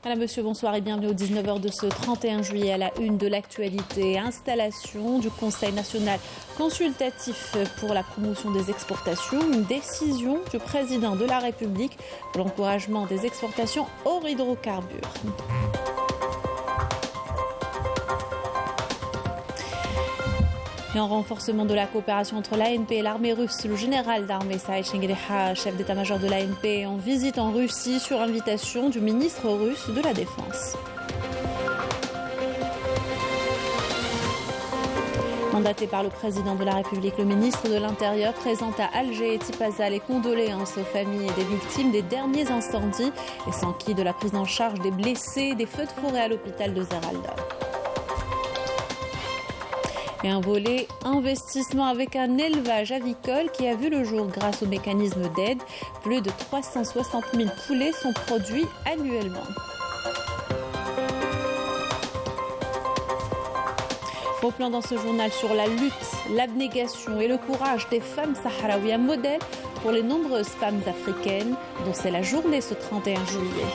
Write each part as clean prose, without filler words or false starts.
Madame, Monsieur, bonsoir et bienvenue aux 19h de ce 31 juillet à la une de l'actualité. Installation du Conseil national consultatif pour la promotion des exportations. Une décision du président de la République pour l'encouragement des exportations hors hydrocarbures. Et en renforcement de la coopération entre l'ANP et l'armée russe, le général d'armée Saïd Chengueleha, chef d'état-major de l'ANP, en visite en Russie sur invitation du ministre russe de la Défense. Mandaté par le président de la République, le ministre de l'Intérieur présente à Alger et Tipaza les condoléances aux familles des victimes des derniers incendies et s'enquit de la prise en charge des blessés des feux de forêt à l'hôpital de Zeralda. Et un volet investissement avec un élevage avicole qui a vu le jour grâce au mécanisme d'aide. Plus de 360 000 poulets sont produits annuellement. Au plan dans ce journal sur la lutte, l'abnégation et le courage des femmes sahraouies, un modèle pour les nombreuses femmes africaines dont c'est la journée ce 31 juillet.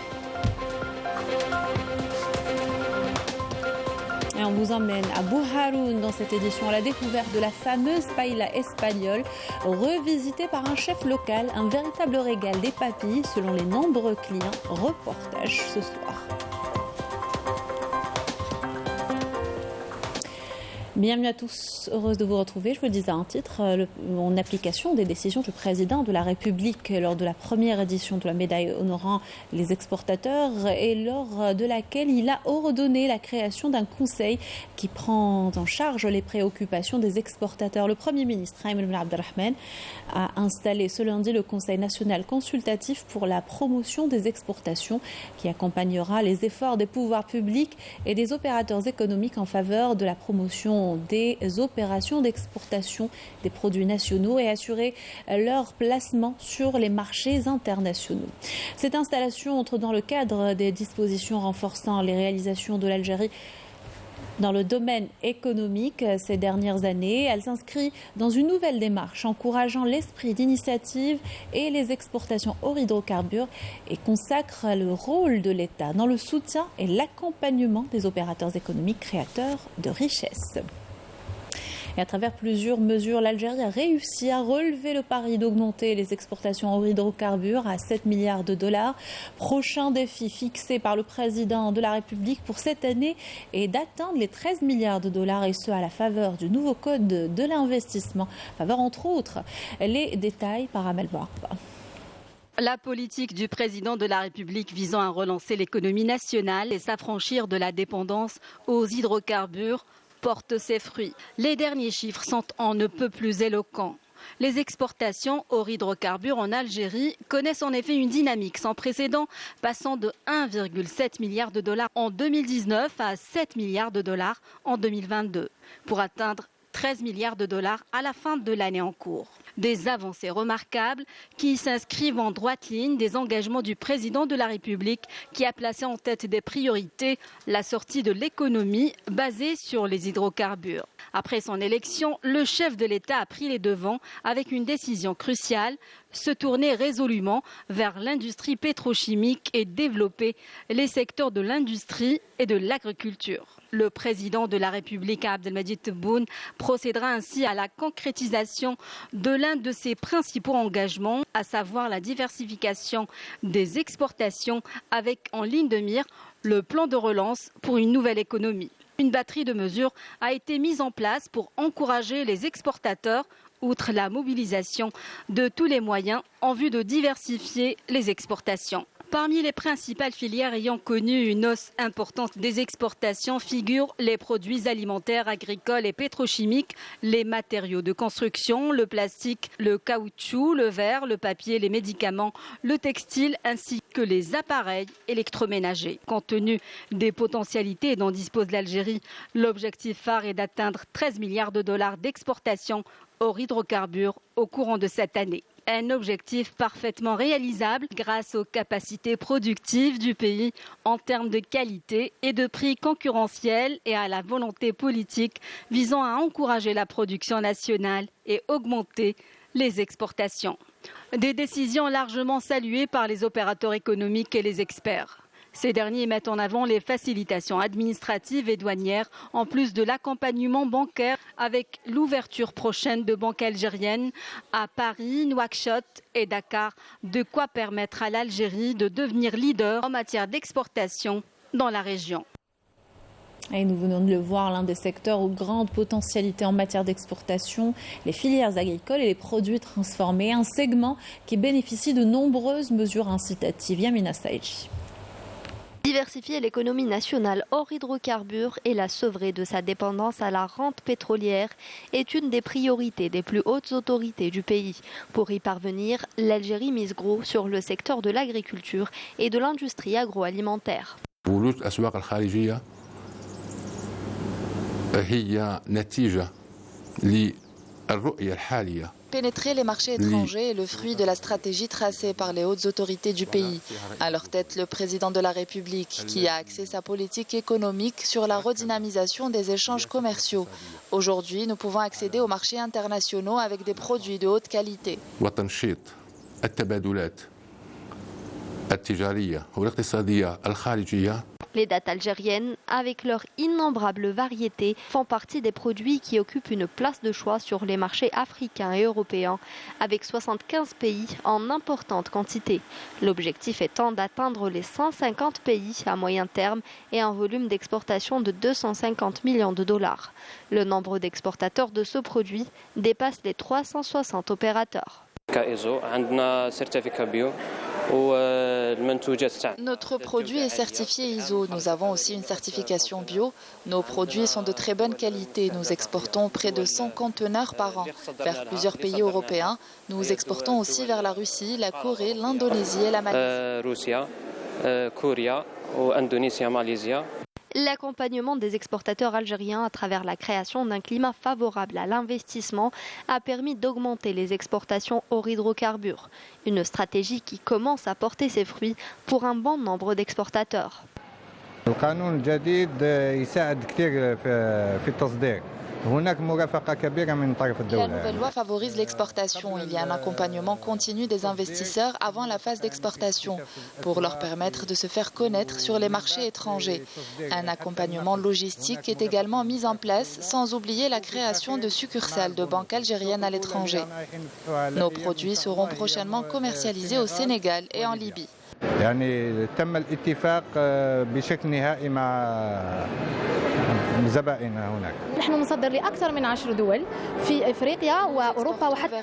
Et on vous emmène à Bouharoun dans cette édition à la découverte de la fameuse paella espagnole, revisitée par un chef local, un véritable régal des papilles selon les nombreux clients. Reportage ce soir. Bienvenue à tous, heureuse de vous retrouver. Je vous le disais en titre, en application des décisions du président de la République lors de la première édition de la médaille honorant les exportateurs et lors de laquelle il a ordonné la création d'un conseil qui prend en charge les préoccupations des exportateurs. Le Premier ministre, Ayman Ben Abdelrahman, a installé ce lundi le Conseil national consultatif pour la promotion des exportations qui accompagnera les efforts des pouvoirs publics et des opérateurs économiques en faveur de la promotion des opérations d'exportation des produits nationaux et assurer leur placement sur les marchés internationaux. Cette installation entre dans le cadre des dispositions renforçant les réalisations de l'Algérie dans le domaine économique ces dernières années. Elle s'inscrit dans une nouvelle démarche encourageant l'esprit d'initiative et les exportations hors hydrocarbures et consacre le rôle de l'État dans le soutien et l'accompagnement des opérateurs économiques créateurs de richesses. Et à travers plusieurs mesures, l'Algérie a réussi à relever le pari d'augmenter les exportations hors hydrocarbures à 7 milliards de dollars. Prochain défi fixé par le président de la République pour cette année est d'atteindre les 13 milliards de dollars et ce à la faveur du nouveau code de l'investissement. Faveur entre autres les détails par Amel Barba. La politique du président de la République visant à relancer l'économie nationale et s'affranchir de la dépendance aux hydrocarbures porte ses fruits. Les derniers chiffres sont en ne peut plus éloquents. Les exportations hors hydrocarbures en Algérie connaissent en effet une dynamique sans précédent, passant de 1,7 milliard de dollars en 2019 à 7 milliards de dollars en 2022, pour atteindre 13 milliards de dollars à la fin de l'année en cours. Des avancées remarquables qui s'inscrivent en droite ligne des engagements du président de la République qui a placé en tête des priorités la sortie de l'économie basée sur les hydrocarbures. Après son élection, le chef de l'État a pris les devants avec une décision cruciale, se tourner résolument vers l'industrie pétrochimique et développer les secteurs de l'industrie et de l'agriculture. Le président de la République, Abdelmadjid Tebboune, procédera ainsi à la concrétisation de l'un de ses principaux engagements, à savoir la diversification des exportations avec en ligne de mire le plan de relance pour une nouvelle économie. Une batterie de mesures a été mise en place pour encourager les exportateurs, outre la mobilisation de tous les moyens en vue de diversifier les exportations. Parmi les principales filières ayant connu une hausse importante des exportations figurent les produits alimentaires, agricoles et pétrochimiques, les matériaux de construction, le plastique, le caoutchouc, le verre, le papier, les médicaments, le textile ainsi que les appareils électroménagers. Compte tenu des potentialités dont dispose l'Algérie, l'objectif phare est d'atteindre 13 milliards de dollars d'exportation hors hydrocarbures au courant de cette année. Un objectif parfaitement réalisable grâce aux capacités productives du pays en termes de qualité et de prix concurrentiels et à la volonté politique visant à encourager la production nationale et augmenter les exportations. Des décisions largement saluées par les opérateurs économiques et les experts. Ces derniers mettent en avant les facilitations administratives et douanières, en plus de l'accompagnement bancaire, avec l'ouverture prochaine de banques algériennes à Paris, Nouakchott et Dakar, de quoi permettre à l'Algérie de devenir leader en matière d'exportation dans la région. Et nous venons de le voir, l'un des secteurs aux grandes potentialités en matière d'exportation, les filières agricoles et les produits transformés, un segment qui bénéficie de nombreuses mesures incitatives. Yamina Saïchi. Diversifier l'économie nationale hors hydrocarbures et la sevrer de sa dépendance à la rente pétrolière est une des priorités des plus hautes autorités du pays. Pour y parvenir, l'Algérie mise gros sur le secteur de l'agriculture et de l'industrie agroalimentaire. Pénétrer les marchés étrangers est le fruit de la stratégie tracée par les hautes autorités du pays. À leur tête, le président de la République, qui a axé sa politique économique sur la redynamisation des échanges commerciaux. Aujourd'hui, nous pouvons accéder aux marchés internationaux avec des produits de haute qualité. Les dattes algériennes, avec leurs innombrables variétés, font partie des produits qui occupent une place de choix sur les marchés africains et européens, avec 75 pays en importante quantité. L'objectif étant d'atteindre les 150 pays à moyen terme et un volume d'exportation de 250 millions de dollars. Le nombre d'exportateurs de ce produit dépasse les 360 opérateurs. Notre produit est certifié ISO. Nous avons aussi une certification bio. Nos produits sont de très bonne qualité. Nous exportons près de 100 conteneurs par an vers plusieurs pays européens. Nous exportons aussi vers la Russie, la Corée, l'Indonésie et la Malaisie. L'accompagnement des exportateurs algériens à travers la création d'un climat favorable à l'investissement a permis d'augmenter les exportations hors hydrocarbures. Une stratégie qui commence à porter ses fruits pour un bon nombre d'exportateurs. La nouvelle loi favorise l'exportation. Il y a un accompagnement continu des investisseurs avant la phase d'exportation pour leur permettre de se faire connaître sur les marchés étrangers. Un accompagnement logistique est également mis en place, sans oublier la création de succursales de banques algériennes à l'étranger. Nos produits seront prochainement commercialisés au Sénégal et en Libye. Vers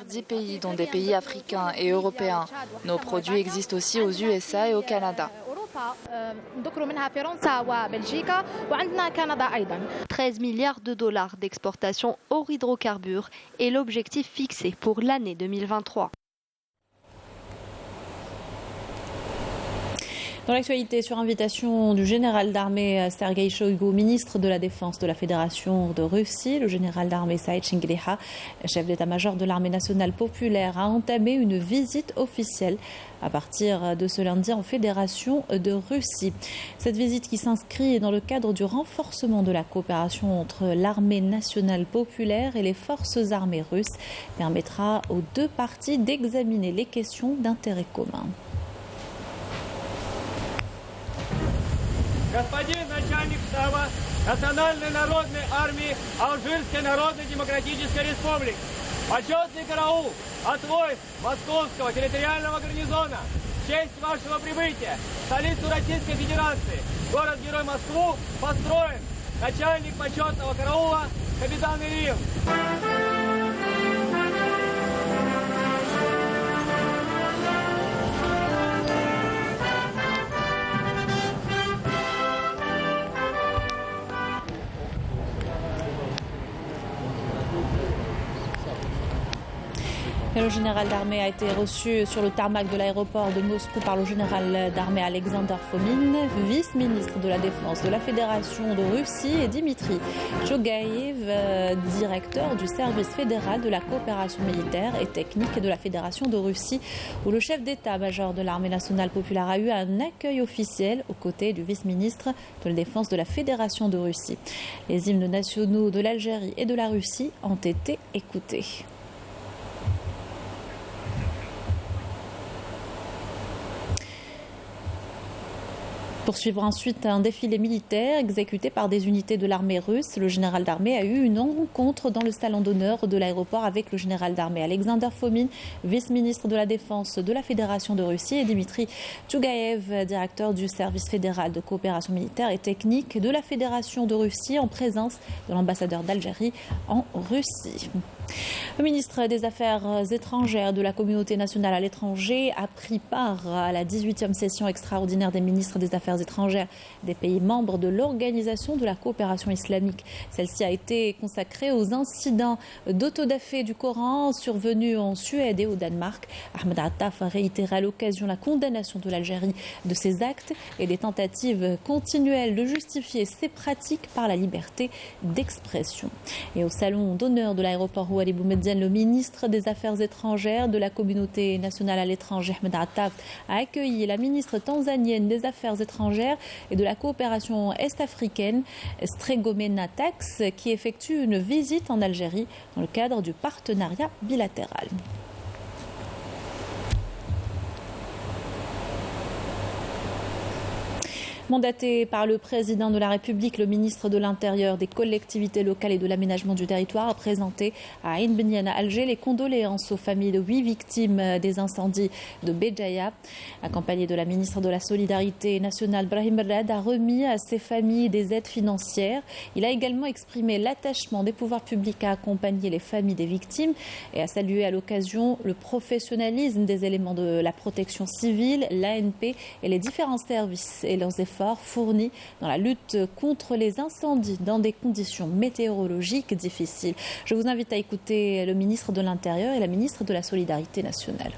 10 pays, dont des pays africains et européens. Nos produits existent aussi aux USA et au Canada. 13 milliards de dollars d'exportation hors hydrocarbures est l'objectif fixé pour l'année 2023. Dans l'actualité, sur invitation du général d'armée Sergueï Shoigu, ministre de la Défense de la Fédération de Russie, le général d'armée Saïd Chingueleha, chef d'état-major de l'armée nationale populaire, a entamé une visite officielle à partir de ce lundi en Fédération de Russie. Cette visite, qui s'inscrit dans le cadre du renforcement de la coopération entre l'armée nationale populaire et les forces armées russes, permettra aux deux parties d'examiner les questions d'intérêt commun. Господин начальник штаба Национальной народной армии Алжирской Народно-Демократической Республики, почетный караул от войск Московского территориального гарнизона, в честь вашего прибытия в столицу Российской Федерации, город-герой Москву, построен начальник почетного караула капитан Ильин. Le général d'armée a été reçu sur le tarmac de l'aéroport de Moscou par le général d'armée Alexander Fomin, vice-ministre de la Défense de la Fédération de Russie, et Dimitri Chogaïev, directeur du service fédéral de la coopération militaire et technique de la Fédération de Russie, où le chef d'état-major de l'armée nationale populaire a eu un accueil officiel aux côtés du vice-ministre de la Défense de la Fédération de Russie. Les hymnes nationaux de l'Algérie et de la Russie ont été écoutés. Poursuivre ensuite un défilé militaire exécuté par des unités de l'armée russe. Le général d'armée a eu une rencontre dans le salon d'honneur de l'aéroport avec le général d'armée Alexander Fomin, vice-ministre de la Défense de la Fédération de Russie, et Dimitri Tchougaïev, directeur du service fédéral de coopération militaire et technique de la Fédération de Russie, en présence de l'ambassadeur d'Algérie en Russie. Le ministre des Affaires étrangères de la communauté nationale à l'étranger a pris part à la 18e session extraordinaire des ministres des Affaires étrangères des pays membres de l'Organisation de la coopération islamique. Celle-ci a été consacrée aux incidents d'autodafé du Coran survenus en Suède et au Danemark. Ahmed Attaf a réitéré à l'occasion la condamnation de l'Algérie de ces actes et des tentatives continuelles de justifier ces pratiques par la liberté d'expression. Et au salon d'honneur de l'aéroport Ouali Boumediene, le ministre des Affaires étrangères de la communauté nationale à l'étranger, Ahmed Attaf, a accueilli la ministre tanzanienne des Affaires étrangères et de la coopération est-africaine, Stregomena Tax, qui effectue une visite en Algérie dans le cadre du partenariat bilatéral. Mandaté par le président de la République, le ministre de l'Intérieur, des collectivités locales et de l'aménagement du territoire a présenté à Ain Benyan à Alger les condoléances aux familles de 8 victimes des incendies de Béjaïa. Accompagné de la ministre de la Solidarité nationale, Brahim Rad, a remis à ces familles des aides financières. Il a également exprimé l'attachement des pouvoirs publics à accompagner les familles des victimes et a salué à l'occasion le professionnalisme des éléments de la protection civile, l'ANP et les différents services et leurs efforts fournis dans la lutte contre les incendies dans des conditions météorologiques difficiles. Je vous invite à écouter le ministre de l'Intérieur et la ministre de la Solidarité nationale.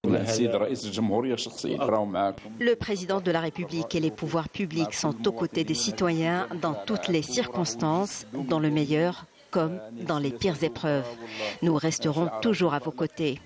Le président de la République et les pouvoirs publics sont aux côtés des citoyens dans toutes les circonstances, dans le meilleur comme dans les pires épreuves. Nous resterons toujours à vos côtés.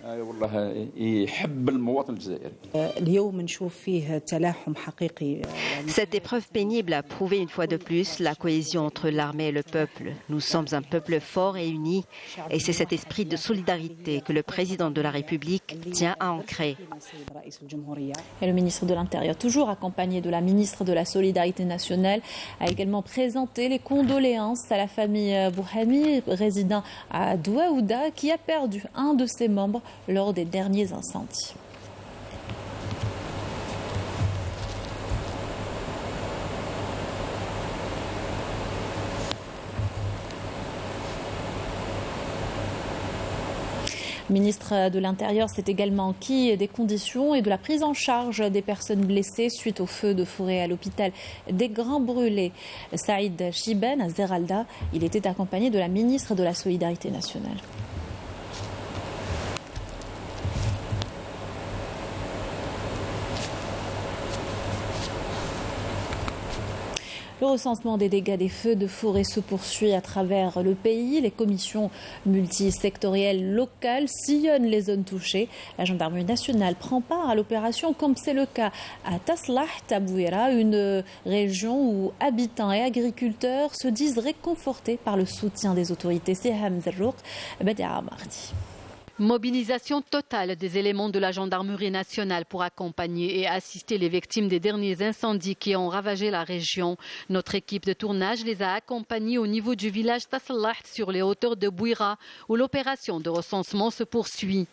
Cette épreuve pénible a prouvé une fois de plus la cohésion entre l'armée et le peuple. Nous sommes un peuple fort et uni, et c'est cet esprit de solidarité que le président de la République tient à ancrer. Et le ministre de l'Intérieur, toujours accompagné de la ministre de la Solidarité nationale, a également présenté les condoléances à la famille Bouhami, résident à Douaouda, qui a perdu un de ses membres lors des derniers incendies. Le ministre de l'Intérieur s'est également enquis des conditions et de la prise en charge des personnes blessées suite au feu de forêt à l'hôpital des Grands Brûlés. Saïd Chiben à Zeralda, il était accompagné de la ministre de la Solidarité nationale. Le recensement des dégâts des feux de forêt se poursuit à travers le pays. Les commissions multisectorielles locales sillonnent les zones touchées. La gendarmerie nationale prend part à l'opération, comme c'est le cas à Taslah Tabouira, une région où habitants et agriculteurs se disent réconfortés par le soutien des autorités. C'est Hamza Rouk, Badia Mardi. Mobilisation totale des éléments de la gendarmerie nationale pour accompagner et assister les victimes des derniers incendies qui ont ravagé la région. Notre équipe de tournage les a accompagnés au niveau du village Taslah sur les hauteurs de Bouira où l'opération de recensement se poursuit.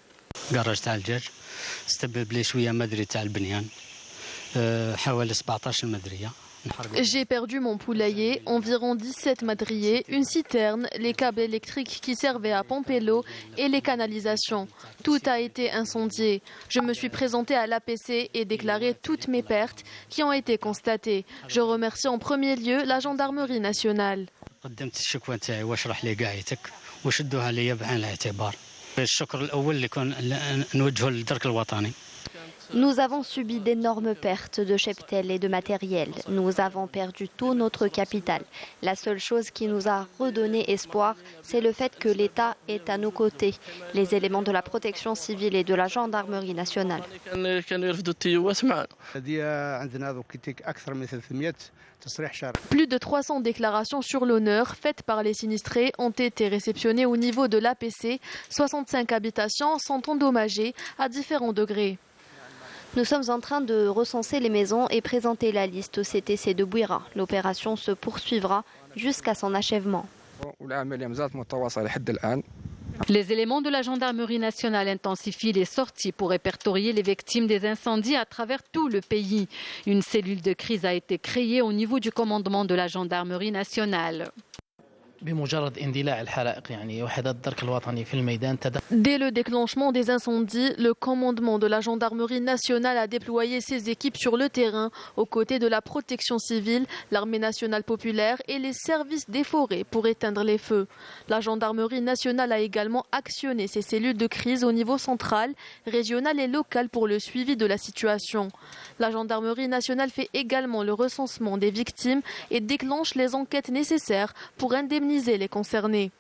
J'ai perdu mon poulailler, environ 17 madriers, une citerne, les câbles électriques qui servaient à pomper l'eau et les canalisations. Tout a été incendié. Je me suis présentée à l'APC et déclaré toutes mes pertes qui ont été constatées. Je remercie en premier lieu la gendarmerie nationale. Nous avons subi d'énormes pertes de cheptel et de matériel. Nous avons perdu tout notre capital. La seule chose qui nous a redonné espoir, c'est le fait que l'État est à nos côtés. Les éléments de la protection civile et de la gendarmerie nationale. Plus de 300 déclarations sur l'honneur faites par les sinistrés ont été réceptionnées au niveau de l'APC. 65 habitations sont endommagées à différents degrés. Nous sommes en train de recenser les maisons et présenter la liste au CTC de Bouira. L'opération se poursuivra jusqu'à son achèvement. Les éléments de la gendarmerie nationale intensifient les sorties pour répertorier les victimes des incendies à travers tout le pays. Une cellule de crise a été créée au niveau du commandement de la gendarmerie nationale. Dès le déclenchement des incendies, le commandement de la gendarmerie nationale a déployé ses équipes sur le terrain aux côtés de la protection civile, l'armée nationale populaire et les services des forêts pour éteindre les feux. La gendarmerie nationale a également actionné ses cellules de crise au niveau central, régional et local pour le suivi de la situation. La gendarmerie nationale fait également le recensement des victimes et déclenche les enquêtes nécessaires pour indemniser les concernés.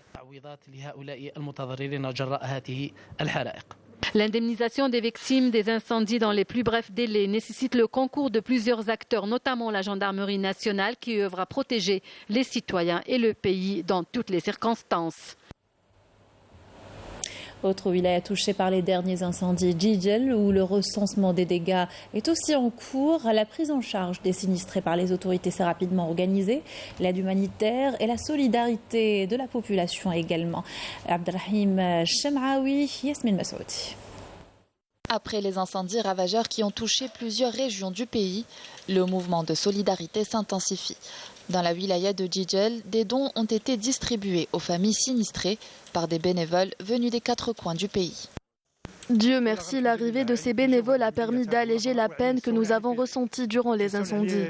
L'indemnisation des victimes des incendies dans les plus brefs délais nécessite le concours de plusieurs acteurs, notamment la gendarmerie nationale qui œuvre à protéger les citoyens et le pays dans toutes les circonstances. Autre wilaya touchée par les derniers incendies, Jijel, où le recensement des dégâts est aussi en cours. La prise en charge des sinistrés par les autorités s'est rapidement organisée. L'aide humanitaire et la solidarité de la population également. Abdelrahim Chemraoui, Yasmine Massoudi. Après les incendies ravageurs qui ont touché plusieurs régions du pays, le mouvement de solidarité s'intensifie. Dans la wilaya de Jijel, des dons ont été distribués aux familles sinistrées par des bénévoles venus des 4 coins du pays. Dieu merci, l'arrivée de ces bénévoles a permis d'alléger la peine que nous avons ressentie durant les incendies.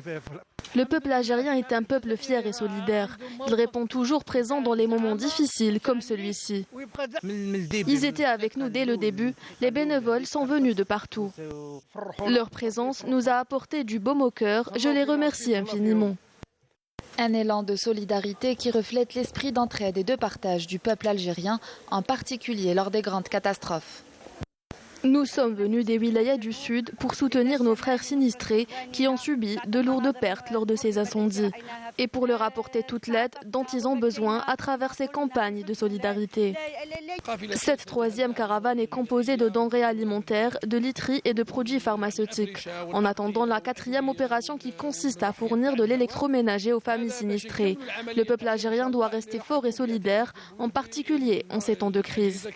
Le peuple algérien est un peuple fier et solidaire. Il répond toujours présent dans les moments difficiles comme celui-ci. Ils étaient avec nous dès le début. Les bénévoles sont venus de partout. Leur présence nous a apporté du baume au cœur. Je les remercie infiniment. Un élan de solidarité qui reflète l'esprit d'entraide et de partage du peuple algérien, en particulier lors des grandes catastrophes. Nous sommes venus des wilayas du sud pour soutenir nos frères sinistrés qui ont subi de lourdes pertes lors de ces incendies et pour leur apporter toute l'aide dont ils ont besoin à travers ces campagnes de solidarité. Cette 3e caravane est composée de denrées alimentaires, de literie et de produits pharmaceutiques. En attendant la 4e opération qui consiste à fournir de l'électroménager aux familles sinistrées. Le peuple algérien doit rester fort et solidaire, en particulier en ces temps de crise.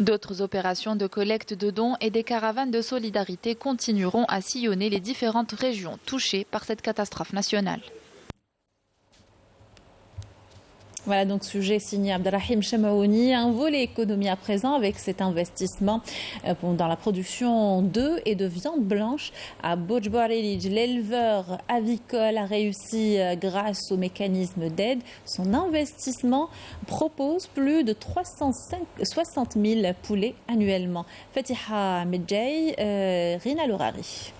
D'autres opérations de collecte de dons et des caravanes de solidarité continueront à sillonner les différentes régions touchées par cette catastrophe nationale. Voilà donc sujet signé Abdelrahim Chemraoui, un volet économie à présent avec cet investissement dans la production d'œufs et de viande blanche à Bojbarelij. L'éleveur avicole a réussi grâce au mécanisme d'aide. Son investissement propose plus de 360 000 poulets annuellement. Fatiha Medjay, Rina Lourari.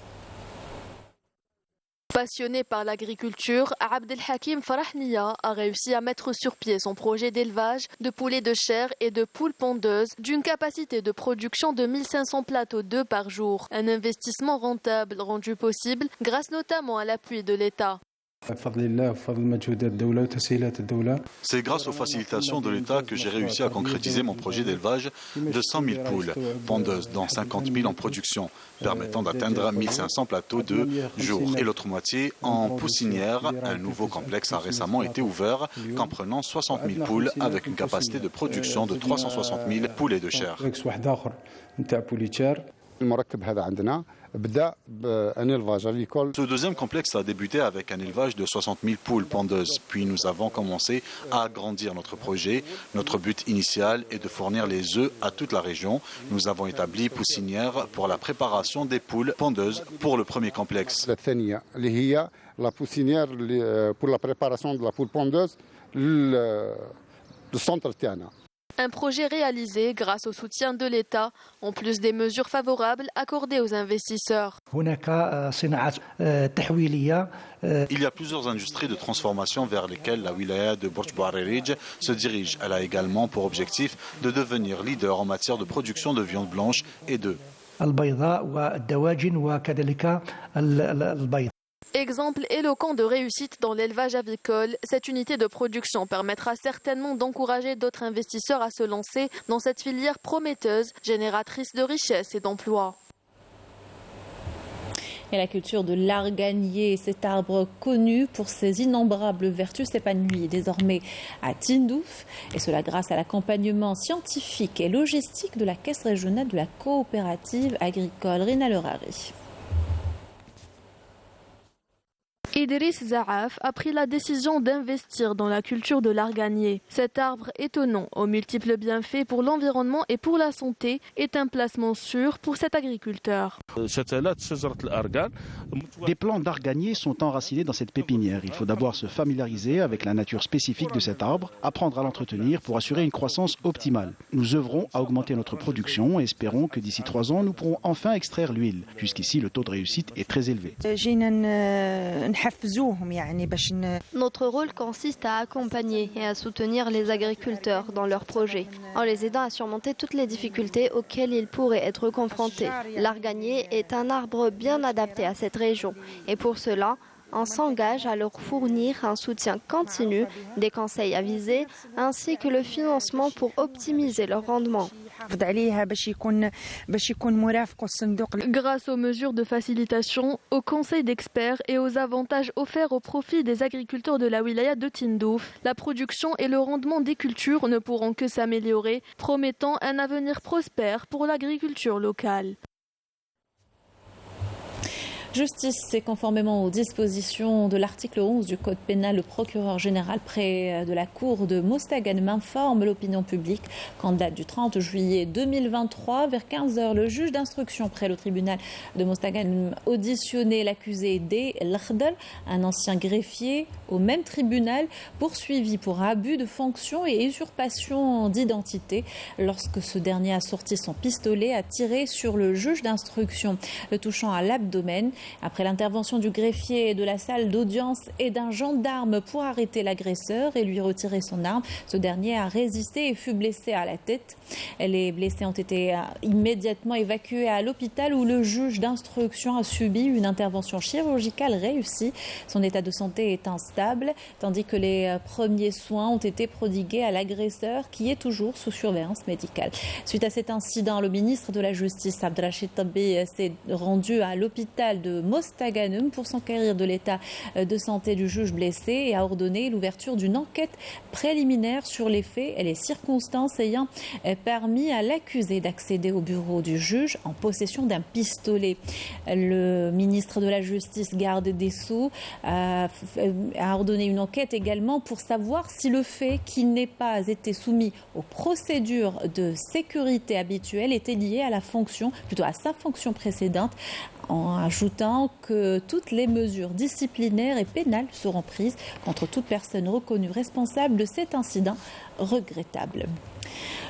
Passionné par l'agriculture, Abdelhakim Farahnia a réussi à mettre sur pied son projet d'élevage de poulets de chair et de poules pondeuses d'une capacité de production de 1500 plateaux d'œufs par jour. Un investissement rentable rendu possible grâce notamment à l'appui de l'État. C'est grâce aux facilitations de l'État que j'ai réussi à concrétiser mon projet d'élevage de 100 000 poules pondeuses, dont 50 000 en production, permettant d'atteindre 1500 plateaux de jour. Et l'autre moitié en poussinière. Un nouveau complexe a récemment été ouvert, comprenant 60 000 poules avec une capacité de production de 360 000 poulets de chair. Ce deuxième complexe a débuté avec un élevage de 60 000 poules pondeuses. Puis nous avons commencé à agrandir notre projet. Notre but initial est de fournir les œufs à toute la région. Nous avons établi poussinière pour la préparation des poules pondeuses pour le premier complexe. La poussinière pour la préparation de la poule pondeuse, le centre Tiana. Un projet réalisé grâce au soutien de l'État, en plus des mesures favorables accordées aux investisseurs. Il y a plusieurs industries de transformation vers lesquelles la wilaya de Bojbarelij se dirige. Elle a également pour objectif de devenir leader en matière de production de viande blanche et d'œufs. Exemple éloquent de réussite dans l'élevage avicole, cette unité de production permettra certainement d'encourager d'autres investisseurs à se lancer dans cette filière prometteuse, génératrice de richesses et d'emplois. Et la culture de l'arganier, cet arbre connu pour ses innombrables vertus, s'épanouit désormais à Tindouf. Et cela grâce à l'accompagnement scientifique et logistique de la Caisse régionale de la coopérative agricole. Rina Lerari. Idriss Zaaf a pris la décision d'investir dans la culture de l'arganier. Cet arbre étonnant, aux multiples bienfaits pour l'environnement et pour la santé, est un placement sûr pour cet agriculteur. Des plants d'arganier sont enracinés dans cette pépinière. Il faut d'abord se familiariser avec la nature spécifique de cet arbre, apprendre à l'entretenir pour assurer une croissance optimale. Nous œuvrons à augmenter notre production et espérons que d'ici 3 ans, nous pourrons enfin extraire l'huile. Jusqu'ici, le taux de réussite est très élevé. Notre rôle consiste à accompagner et à soutenir les agriculteurs dans leurs projets, en les aidant à surmonter toutes les difficultés auxquelles ils pourraient être confrontés. L'arganier est un arbre bien adapté à cette région et pour cela, on s'engage à leur fournir un soutien continu, des conseils avisés ainsi que le financement pour optimiser leur rendement. Grâce aux mesures de facilitation, aux conseils d'experts et aux avantages offerts au profit des agriculteurs de la wilaya de Tindouf, la production et le rendement des cultures ne pourront que s'améliorer, promettant un avenir prospère pour l'agriculture locale. Justice, et conformément aux dispositions de l'article 11 du Code pénal, le procureur général près de la cour de Mostaganem informe l'opinion publique qu'en date du 30 juillet 2023, vers 15h, le juge d'instruction près le tribunal de Mostaganem auditionnait l'accusé D. Lakhdal, un ancien greffier au même tribunal, poursuivi pour abus de fonction et usurpation d'identité lorsque ce dernier a sorti son pistolet, a tiré sur le juge d'instruction, le touchant à l'abdomen. Après l'intervention du greffier de la salle d'audience et d'un gendarme pour arrêter l'agresseur et lui retirer son arme, ce dernier a résisté et fut blessé à la tête. Les blessés ont été immédiatement évacués à l'hôpital où le juge d'instruction a subi une intervention chirurgicale réussie. Son état de santé est instable, tandis que les premiers soins ont été prodigués à l'agresseur qui est toujours sous surveillance médicale. Suite à cet incident, le ministre de la Justice, Abdrachid Tabbi, s'est rendu à l'hôpital de Mostaganem pour s'enquérir de l'état de santé du juge blessé et a ordonné l'ouverture d'une enquête préliminaire sur les faits et les circonstances ayant permis à l'accusé d'accéder au bureau du juge en possession d'un pistolet. Le ministre de la Justice, garde des Sceaux, a ordonné une enquête également pour savoir si le fait qu'il n'ait pas été soumis aux procédures de sécurité habituelles était lié à la fonction, plutôt à sa fonction précédente, en ajoutant que toutes les mesures disciplinaires et pénales seront prises contre toute personne reconnue responsable de cet incident regrettable.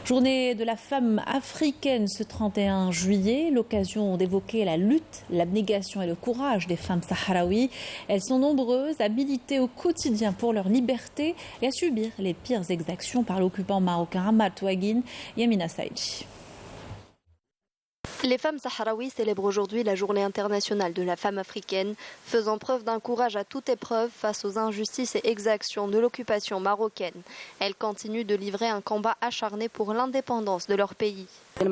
Journée de la femme africaine ce 31 juillet, l'occasion d'évoquer la lutte, l'abnégation et le courage des femmes sahraouies. Elles sont nombreuses à militer au quotidien pour leur liberté et à subir les pires exactions par l'occupant marocain Ahmad Touaguine. Yamina Saïdji. Les femmes sahraouies célèbrent aujourd'hui la journée internationale de la femme africaine, faisant preuve d'un courage à toute épreuve face aux injustices et exactions de l'occupation marocaine. Elles continuent de livrer un combat acharné pour l'indépendance de leur pays. La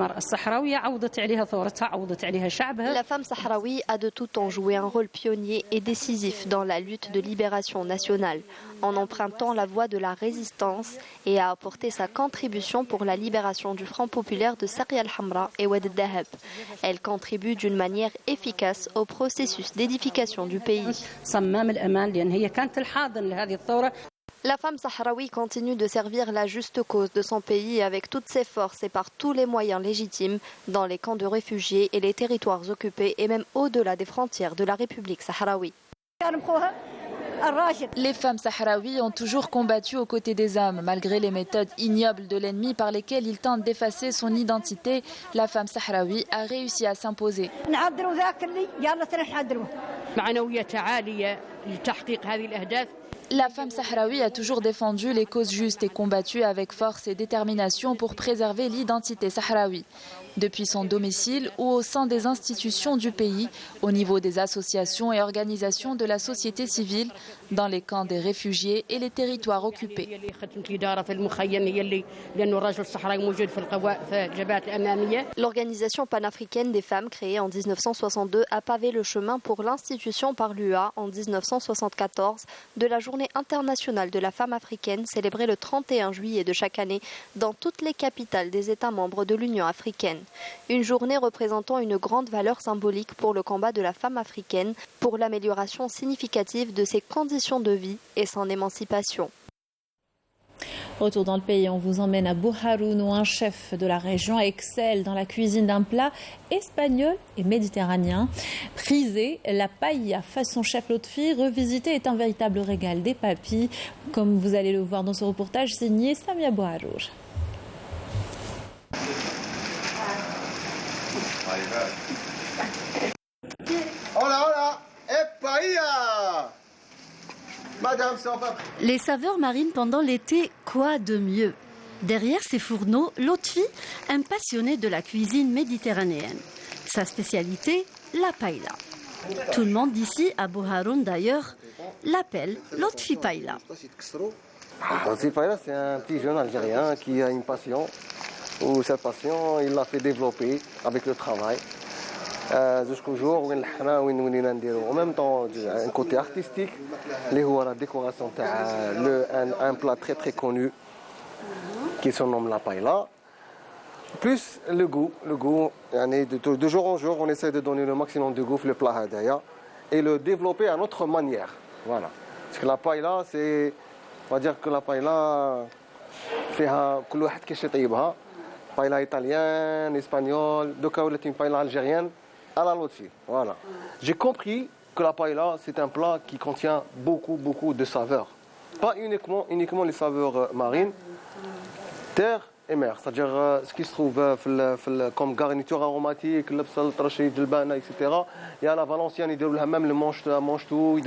femme sahraoui a de tout temps joué un rôle pionnier et décisif dans la lutte de libération nationale, en empruntant la voie de la résistance et a apporté sa contribution pour la libération du Front populaire de Saria al-Hamra et Oued al-Dahab. Elle contribue d'une manière efficace au processus d'édification du pays. La femme sahraoui continue de servir la juste cause de son pays avec toutes ses forces et par tous les moyens légitimes dans les camps de réfugiés et les territoires occupés et même au-delà des frontières de la République sahraoui. Les femmes sahraouies ont toujours combattu aux côtés des hommes. Malgré les méthodes ignobles de l'ennemi par lesquelles il tente d'effacer son identité, la femme sahraoui a réussi à s'imposer. La femme sahraoui a toujours défendu les causes justes et combattu avec force et détermination pour préserver l'identité sahraoui. depuis son domicile ou au sein des institutions du pays, au niveau des associations et organisations de la société civile, dans les camps des réfugiés et les territoires occupés. L'organisation panafricaine des femmes créée en 1962 a pavé le chemin pour l'institution par l'UA en 1974 de la Journée internationale de la femme africaine célébrée le 31 juillet de chaque année dans toutes les capitales des États membres de l'Union africaine. Une journée représentant une grande valeur symbolique pour le combat de la femme africaine, pour l'amélioration significative de ses conditions de vie et son émancipation. Retour dans le pays, on vous emmène à Bouharoun où un chef de la région excelle dans la cuisine d'un plat espagnol et méditerranéen. Prisé, la paella façon chef Lotfi, revisité est un véritable régal des papilles, comme vous allez le voir dans ce reportage signé Samia Bouharoun. Hola, paella! Les saveurs marines pendant l'été, quoi de mieux? Derrière ces fourneaux, Lotfi, un passionné de la cuisine méditerranéenne. Sa spécialité, la paella. Tout le monde d'ici, à Bouharoun d'ailleurs, l'appelle Lotfi Paella. Lotfi Paella, c'est un petit jeune Algérien qui a une passion. Où cette passion, il l'a fait développer avec le travail. Jusqu'au jour où en même temps un côté artistique, la décoration un plat très très connu qui se nomme la paella. Plus le goût, de jour en jour, on essaie de donner le maximum de goût le plat hadaya et le développer à notre manière. Voilà. Parce que la paella, on va dire que la paella, paella italienne, espagnole, une paella algérienne. À la Lotfi, voilà. J'ai compris que la paella, c'est un plat qui contient beaucoup de saveurs. Pas uniquement les saveurs marines, terre et mer. C'est-à-dire ce qui se trouve comme garniture aromatique, le bsal, trachid, le bana, etc. Il y a la valencienne, ils donnent même le manche-tout,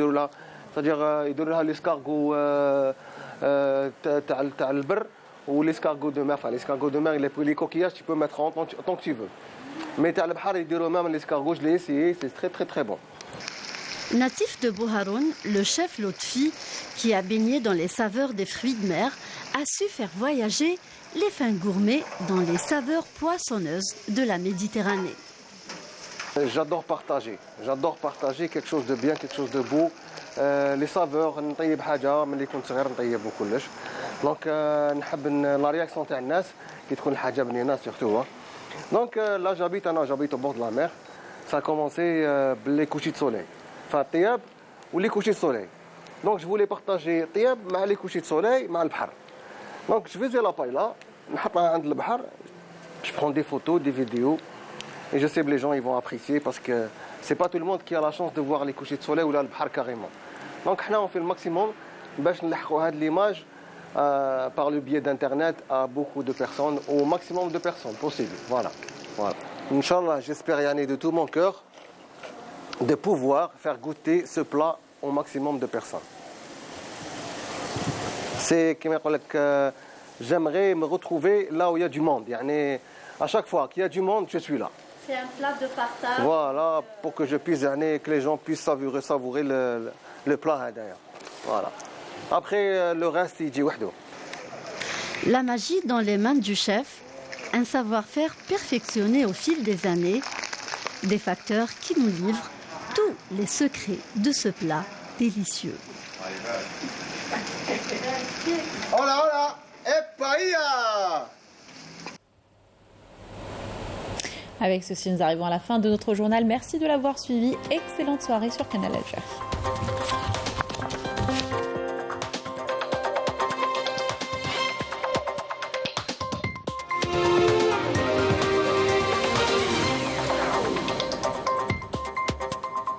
c'est-à-dire ils donnent l'escargot le beurre ou l'escargot de mer. Enfin, l'escargot de mer, les coquillages, tu peux mettre tant que tu veux. Mais même l'escargot, je l'ai essayé, c'est très très très bon. Natif de Bouharoun, le chef Lotfi, qui a baigné dans les saveurs des fruits de mer, a su faire voyager les fins gourmets dans les saveurs poissonneuses de la Méditerranée. J'adore partager quelque chose de bien, quelque chose de beau. Les saveurs, donc la réaction تاع الناس qui تكون الحاجه بنينه surtout. Donc là j'habite au bord de la mer. Ça a commencé les couchers de soleil. Enfin tiyab ou les couchers de soleil. Donc je voulais partager tiyab مع les couchers de soleil مع البحر. Donc je faisais la paella, نحطها عند البحر. Je prends des photos, des vidéos et je sais que les gens ils vont apprécier parce que c'est pas tout le monde qui a la chance de voir les couchers de soleil ou là le بحر carrément. Donc là on fait le maximum باش نلحقوا هذه l'image par le biais d'internet à beaucoup de personnes, au maximum de personnes possible. Voilà. Inch'Allah, j'espère de tout mon cœur de pouvoir faire goûter ce plat au maximum de personnes. C'est j'aimerais me retrouver là où il y a du monde. À chaque fois qu'il y a du monde, je suis là. C'est un plat de partage. Voilà, pour que je puisse que les gens puissent savourer le plat d'ailleurs. Voilà. Après, le reste, il dit wahdo. La magie dans les mains du chef, un savoir-faire perfectionné au fil des années, des facteurs qui nous livrent tous les secrets de ce plat délicieux. Hola, paella! Avec ceci, nous arrivons à la fin de notre journal. Merci de l'avoir suivi. Excellente soirée sur Canal Algérie.